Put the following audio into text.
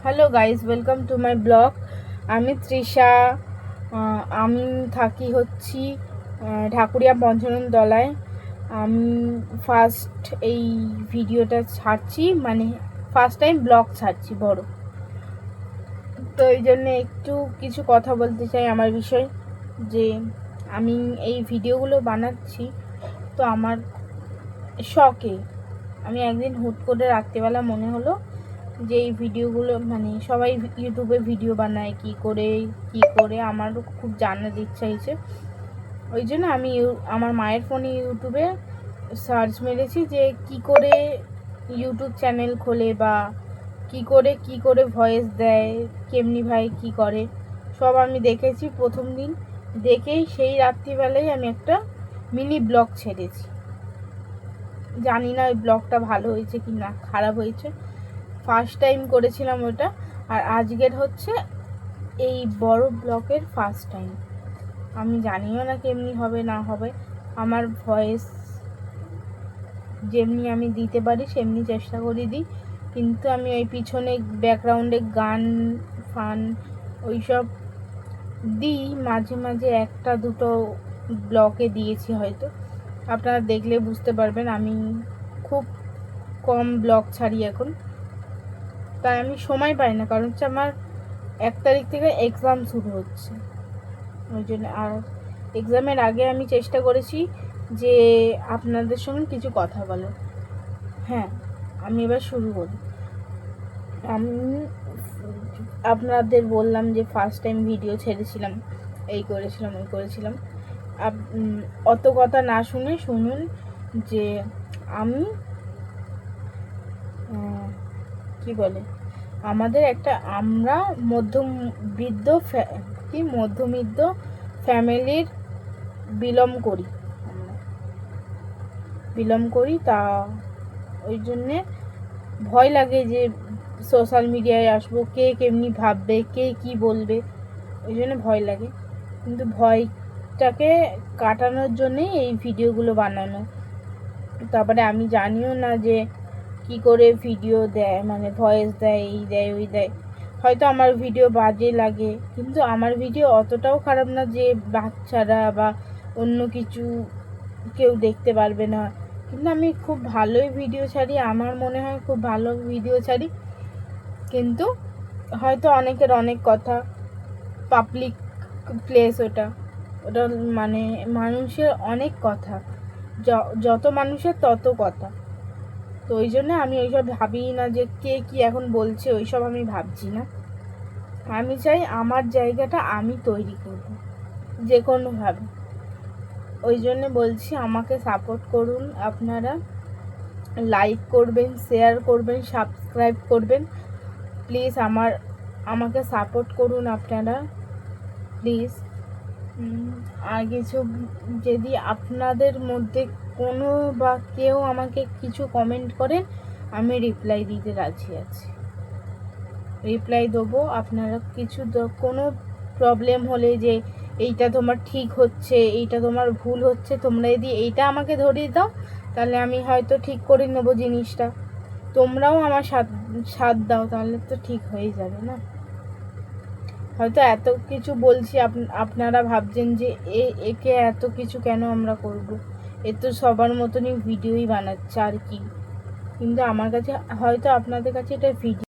Hello guys, welcome to my blog. আমি তৃষা। আমি থাকি ঢাকুরিয়া পঞ্চানন তলায়। আমি ফার্স্ট এই ভিডিওটা ছাড়ছি, মানে ফার্স্ট টাইম ব্লগ ছাড়ছি বড়। তো এই জন্য একটু কিছু কথা বলতে চাই আমার বিষয়, যে আমি এই ভিডিওগুলো বানাচ্ছি তো আমার শখে। আমি একদিন হুট করে রাত্রিবেলা মনে হলো যে এই ভিডিওগুলো, মানে সবাই ইউটিউবে ভিডিও বানায় কি করে আমারও খুব জানার ইচ্ছা হয়েছে। ওই জন্য আমি আমার মায়ের ফোনে ইউটিউবে সার্চ মেরেছি যে কি করে ইউটিউব চ্যানেল খোলে, বা কি করে ভয়েস দেয়, কেমনি ভাই কি করে, সব আমি দেখেছি। প্রথম দিন দেখেই সেই রাত্রিবেলায় আমি একটা মিনি ব্লগ ছেড়েছি। জানি না ওই ব্লগটা ভালো হয়েছে কি না খারাপ হয়েছে, ফার্স্ট টাইম করেছিলাম ওটা। আর আজকের হচ্ছে এই বড় ব্লগের ফার্স্ট টাইম। আমি জানিও না কেমনি হবে না হবে। আমার ভয়েস যেমনি আমি দিতে পারি সেমনি চেষ্টা করে দিই, কিন্তু আমি ওই পিছনে ব্যাকগ্রাউন্ডে গান ফান ওইসব দিই মাঝে মাঝে, একটা দুটো ব্লগে দিয়েছি হয়তো। আপনারা দেখলে বুঝতে পারবেন আমি খুব কম ব্লগ ছাড়ি এখন, তাই আমি সময় পাই না। কারণ হচ্ছে আমার 1 তারিখ থেকে এক্সাম শুরু হচ্ছে, ওই জন্য। আর এক্সামের আগে আমি চেষ্টা করেছি যে আপনাদের সঙ্গে কিছু কথা বলার। হ্যাঁ, আমি এবার শুরু করি। আমি আপনাদের বললাম যে ফার্স্ট টাইম ভিডিও ছেড়েছিলাম, এই করেছিলাম ওই করেছিলাম। অত কথা না শুনে শুনুন যে আমি কি বলে, আমাদের আমরা মধ্যবিত্ত ফ্যামিলির বিলং করি। তা ওই জন্যে ভয় লাগে যে সোশ্যাল মিডিয়ায় আসবো, কে কেমনি ভাববে, কে কি বলবে, ওই জন্য ভয় লাগে। কিন্তু ভয়টাকে কাটানোর জন্যেই এই ভিডিওগুলো বানানো। তারপরে আমি জানিও না যে কি করে ভিডিও দেয়, মানে ভয়েস দেয়, এই দেয় ওই দেয়। হয়তো আমার ভিডিও বাজে লাগে, কিন্তু আমার ভিডিও অতটাও খারাপ না যে বাচ্চারা বা অন্য কিছু কেউ দেখতে পারবে না। কিন্তু আমি খুব ভালোই ভিডিও ছাড়ি, আমার মনে হয় খুব ভালো ভিডিও ছাড়ি। কিন্তু হয়তো অনেকের অনেক কথা, পাবলিক প্লেস ওটা ওটা মানে মানুষের অনেক কথা, যত মানুষের তত কথা। তো ওই জন্য আমি ওইসব ভাবি না যে কে কি এখন বলছে, ওইসব আমি ভাবছি না। আমি চাই আমার জায়গাটা আমি তৈরি করব যে কোনোভাবে। ওই জন্য বলছি আমাকে সাপোর্ট করুন আপনারা, লাইক করবেন, শেয়ার করবেন, সাবস্ক্রাইব করবেন প্লিজ। আমাকে সাপোর্ট করুন আপনারা প্লিজ। আর কিছু, যদি আপনাদের মধ্যে কোনো বা কেউ আমাকে কিছু কমেন্ট করেন, আমি রিপ্লাই দিতে রাজি আছি, রিপ্লাই দেবো। আপনারা কোনো প্রবলেম হলে যে এইটা তোমার ঠিক হচ্ছে, এইটা তোমার ভুল হচ্ছে, তোমরা যদি এইটা আমাকে ধরিয়ে দাও তাহলে আমি হয়তো ঠিক করে নেবো জিনিসটা। তোমরাও আমার সাথ দাও, তাহলে তো ঠিক হয়ে যাবে না। হয়তো এত কিছু বলছি, আপনারা ভাবছেন যে একে এত কিছু কেন আমরা করব, এ তো সবার মতনই ভিডিওই বানাচ্ছে আর কি। কিন্তু আমার কাছে হয়তো আপনাদের কাছে এটা ভিডিও